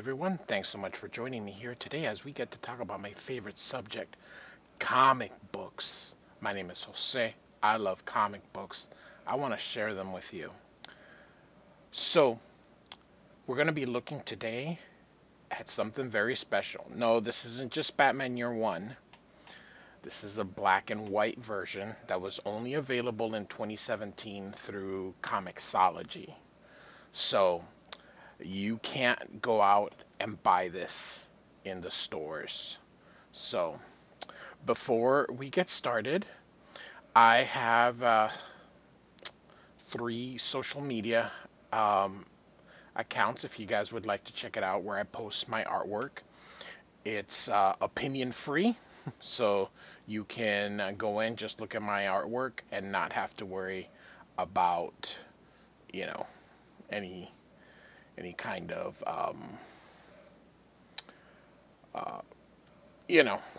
everyone. Thanks so much for joining me here today as we get to talk about my favorite subject, comic books. My name is Jose. I love comic books. I want to share them with you. So, we're going to be looking today at something very special. No, this isn't just Batman Year One. This is a black and white version that was only available in 2017 through Comixology. So, you can't go out and buy this in the stores. So, before we get started, I have 3 social media accounts if you guys would like to check it out where I post my artwork. It's opinion free, so you can go in, just look at my artwork and not have to worry about, any kind of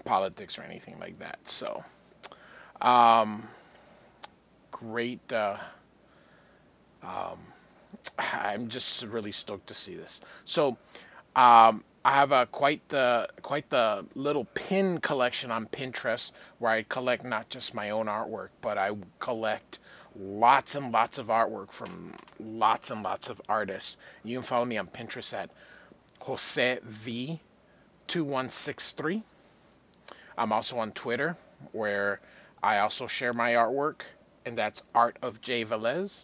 politics or anything like that. So great. I'm just really stoked to see this. So I have quite the little pin collection on Pinterest where I collect not just my own artwork, but I collect lots and lots of artwork from lots and lots of artists. You can follow me on Pinterest at JoseV2163. I'm also on Twitter where I also share my artwork, and that's Art of J Velez,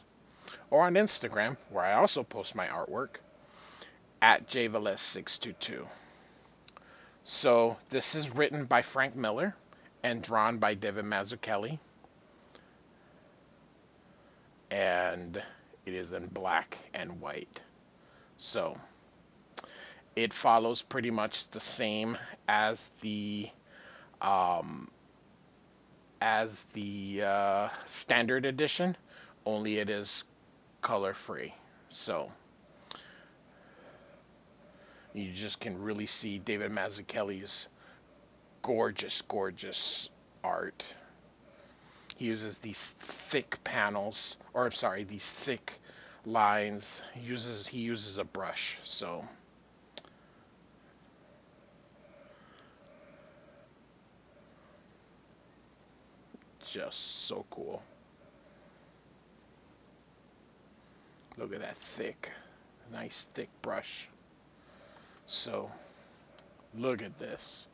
or on Instagram where I also post my artwork at jvelez622. So this is written by Frank Miller and drawn by David Mazzuchelli, and it is in black and white. So it follows pretty much the same as the standard edition, only it is color free. So you just can really see David Mazzucchelli's gorgeous art. He uses these thick panels, or I'm sorry, these thick lines. He uses a brush. So just so cool. Look at that nice thick brush. So look at this,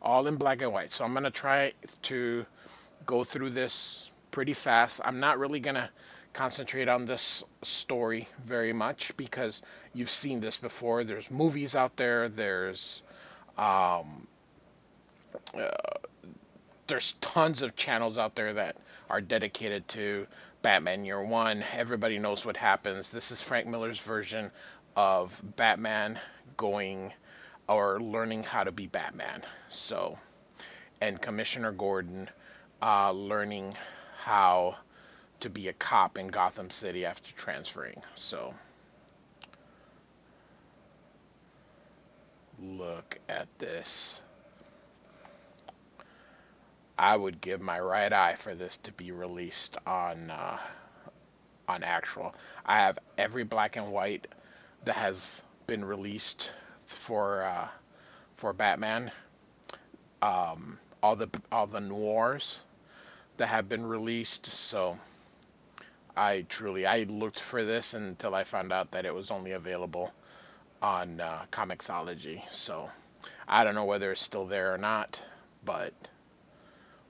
all in black and white. So I'm gonna try to go through this pretty fast. I'm not really gonna concentrate on this story very much because you've seen this before. There's movies out there. There's tons of channels out there that are dedicated to Batman Year One. Everybody knows what happens. This is Frank Miller's version of Batman going or learning how to be Batman. So, and Commissioner Gordon learning how to be a cop in Gotham City after transferring. So look at this. I would give my right eye for this to be released on actual. I have every black and white that has been released for Batman. All the noirs that have been released. So I looked for this until I found out that it was only available on Comixology. So I don't know whether it's still there or not, but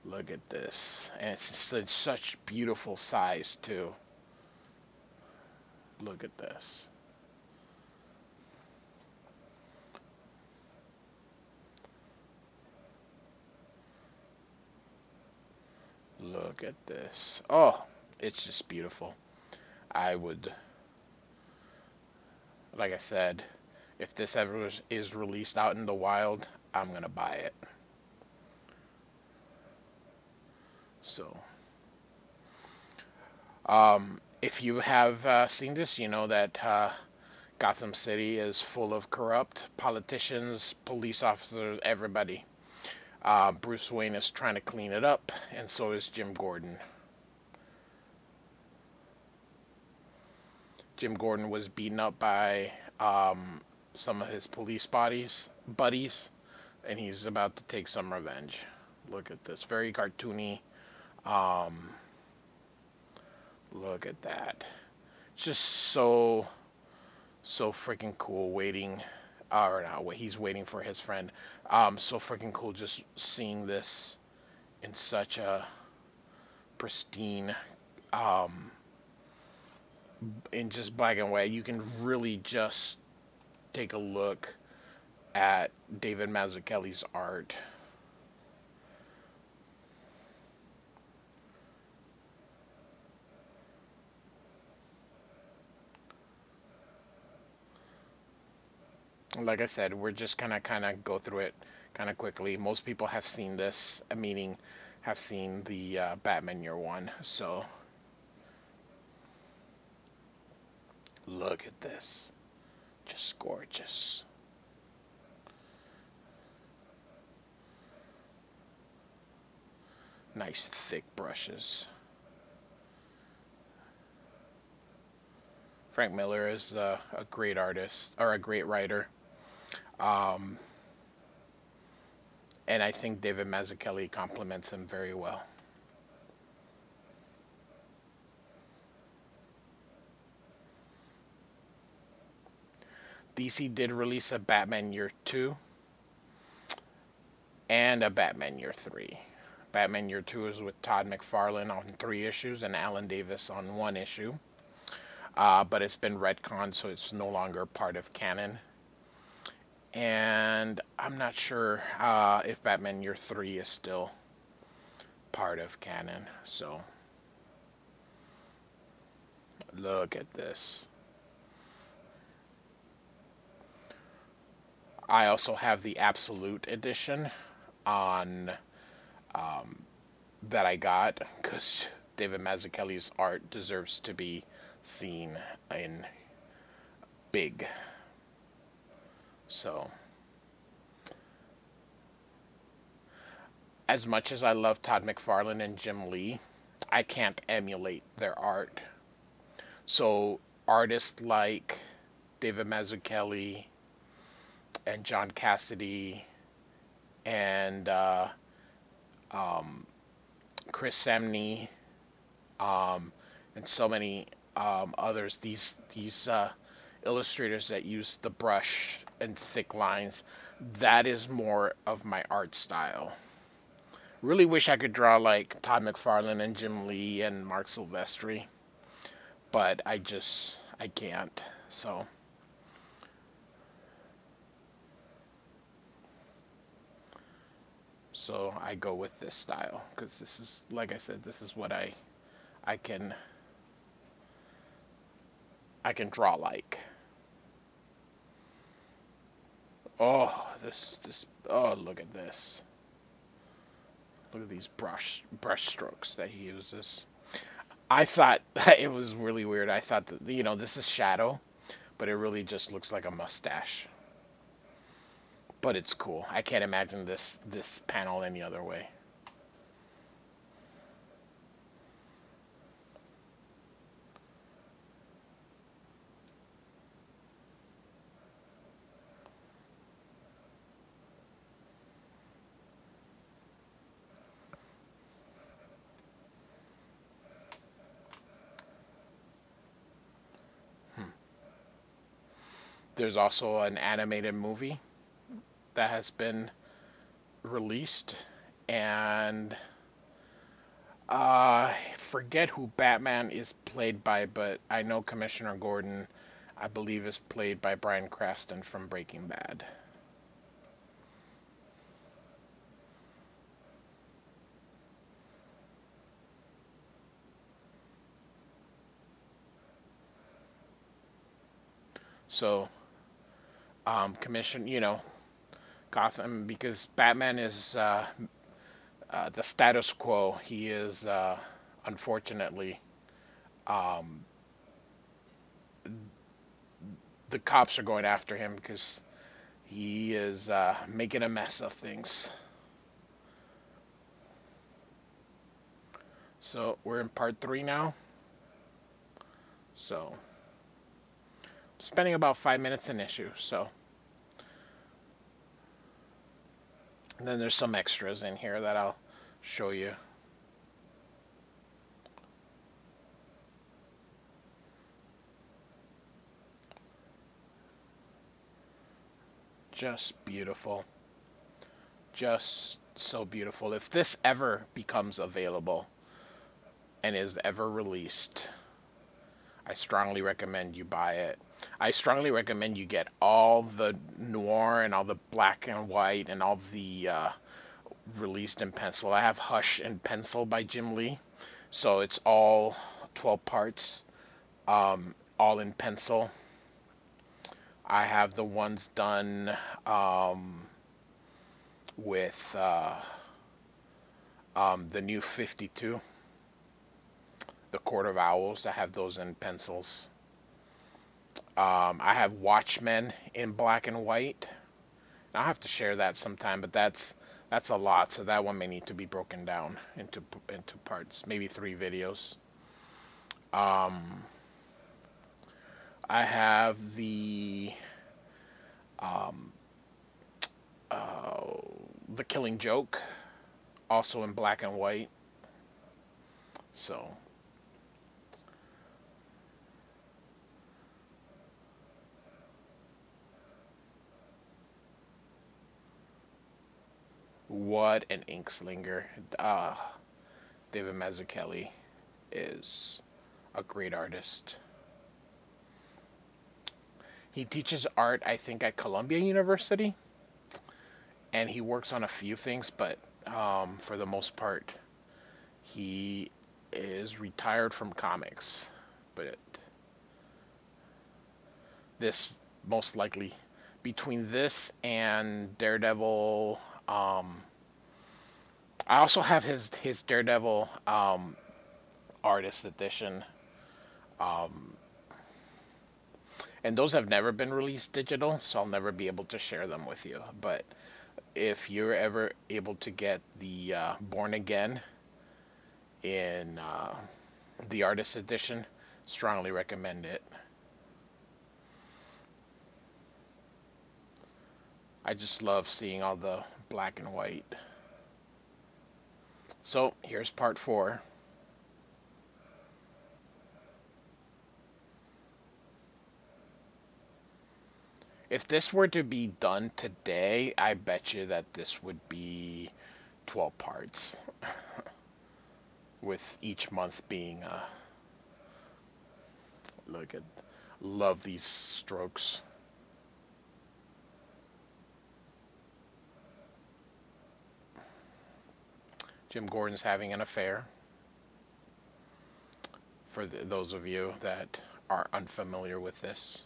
look at this. And it's such beautiful size too. Look at this. Look at this. Oh, it's just beautiful. I would, like I said, if this ever is released out in the wild, I'm gonna buy it. So, if you have seen this, you know that Gotham City is full of corrupt politicians, police officers, everybody. Bruce Wayne is trying to clean it up, and so is Jim Gordon. Jim Gordon was beaten up by some of his police buddies, and he's about to take some revenge. Look at this, very cartoony. Look at that. It's just so freaking cool. Waiting, or not? He's waiting for his friend. So freaking cool. Just seeing this in such a pristine, in just black and white. You can really just take a look at David Mazzucchelli's art. Like I said, we're just gonna kind of go through it kind of quickly. Most people have seen this, meaning have seen the Batman Year One. So look at this, just gorgeous. Nice thick brushes. Frank Miller is a great artist, or a great writer. And I think David Mazzucchelli complements him very well. DC did release a Batman Year 2 and a Batman Year 3. Batman Year 2 is with Todd McFarlane on 3 issues and Alan Davis on 1 issue. But it's been retconned, so it's no longer part of canon. And I'm not sure if Batman Year 3 is still part of canon. So look at this. I also have the Absolute edition on that I got, because David Mazzucchelli's art deserves to be seen in big. So, as much as I love Todd McFarlane and Jim Lee, I can't emulate their art. So artists like David Mazzucchelli and John Cassidy and Chris Samney, and so many others, these illustrators that use the brush and thick lines, that is more of my art style. Really wish I could draw like Todd McFarlane and Jim Lee and Mark Silvestri, but I can't. So I go with this style, because this is, like I said, this is what I can draw like. Oh, oh, look at this. Look at these brush strokes that he uses. I thought it was really weird. I thought that, this is shadow, but it really just looks like a mustache. But it's cool. I can't imagine this panel any other way. There's also an animated movie that has been released, and I forget who Batman is played by, but I know Commissioner Gordon, I believe, is played by Bryan Cranston from Breaking Bad. So, Gotham, because Batman is the status quo. He is, unfortunately, the cops are going after him because he is making a mess of things. So we're in part 3 now. So spending about 5 minutes an issue. So And then there's some extras in here that I'll show you. Just beautiful. Just so beautiful. If this ever becomes available and is ever released, I strongly recommend you buy it. I strongly recommend you get all the noir and all the black and white and all the released in pencil. I have Hush in pencil by Jim Lee, so it's all 12 parts, all in pencil. I have the ones done with the new 52, the Court of Owls. I have those in pencils. I have Watchmen in black and white. I'll have to share that sometime, but that's a lot, so that one may need to be broken down into parts, maybe 3 videos. I have the Killing Joke, also in black and white. So what an ink slinger. David Mazzuchelli is a great artist. He teaches art, I think, at Columbia University, and he works on a few things, but for the most part, he is retired from comics. But this most likely, between this and Daredevil, I also have his Daredevil artist edition. And those have never been released digital, so I'll never be able to share them with you. But if you're ever able to get the Born Again in the artist edition, strongly recommend it. I just love seeing all the black and white. So here's part 4. If this were to be done today, I bet you that this would be 12 parts. With each month being love these strokes. Jim Gordon's having an affair. For those of you that are unfamiliar with this.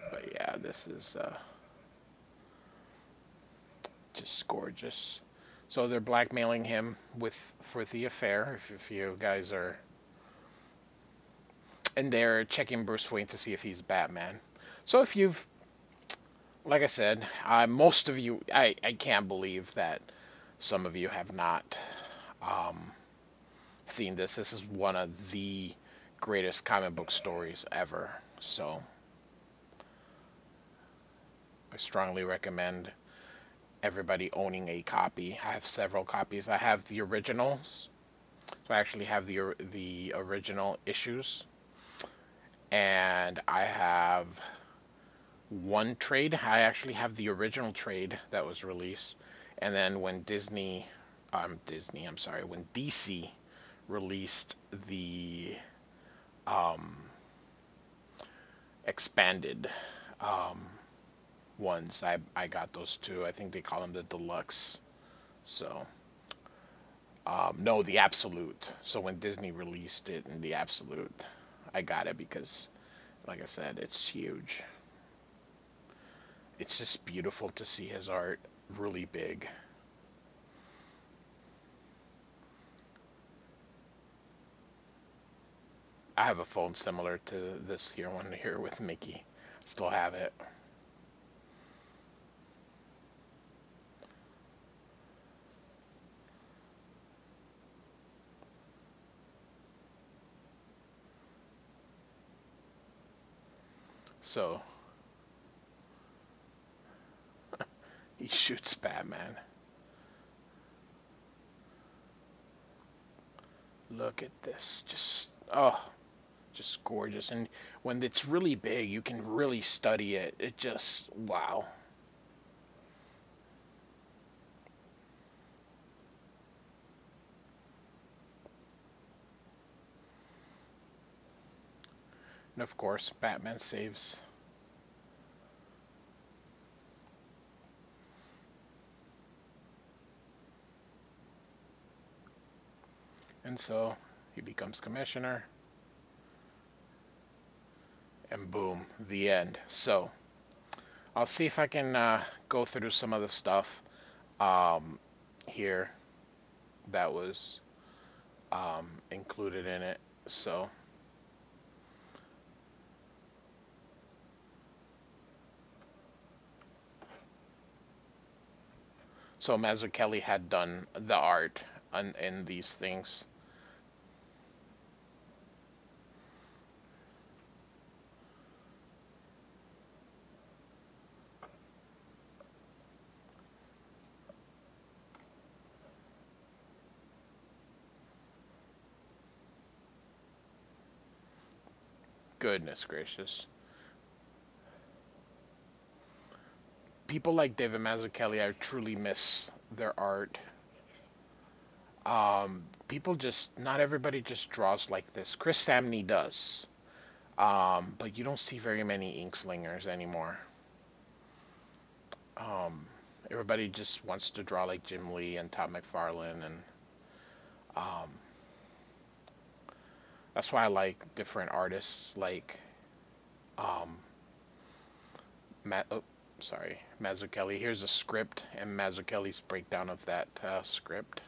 But yeah, this is just gorgeous. So they're blackmailing him for the affair, if you guys are... And they're checking Bruce Wayne to see if he's Batman. So if you've... Like I said, most of you... I can't believe that some of you have not seen this. This is one of the greatest comic book stories ever. So I strongly recommend everybody owning a copy. I have several copies. I have the originals. So I actually have the original issues. And I have one trade. I actually have the original trade that was released. And then when when DC released the expanded ones, I got those too. I think they call them the Deluxe. So no, the Absolute. So when Disney released it in the Absolute, I got it because, like I said, it's huge. It's just beautiful to see his art really big. I have a phone similar to this here one here with Mickey. Still have it. So he shoots Batman. Look at this. Just gorgeous. And when it's really big, you can really study it. It just, wow. And of course, Batman saves. And so he becomes commissioner. And boom, the end. So I'll see if I can go through some of the stuff here that was included in it. So Mazzuchelli had done the art in these things. Goodness gracious. People like David Mazzuchelli, I truly miss their art. People just, not everybody just draws like this. Chris Samney does. But you don't see very many ink slingers anymore. Everybody just wants to draw like Jim Lee and Todd McFarlane, and that's why I like different artists like Mazzuchelli. Here's a script and Mazzucchelli's breakdown of that script.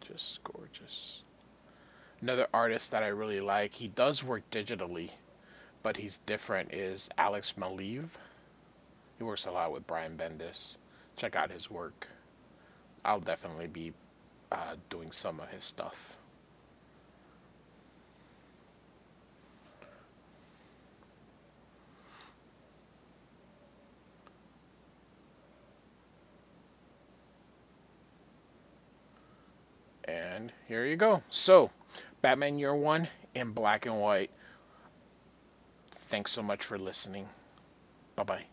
Just gorgeous. Another artist that I really like, he does work digitally, but he's different, is Alex Maleev. He works a lot with Brian Bendis. Check out his work. I'll definitely be doing some of his stuff. And here you go. So, Batman Year One in black and white. Thanks so much for listening. Bye-bye.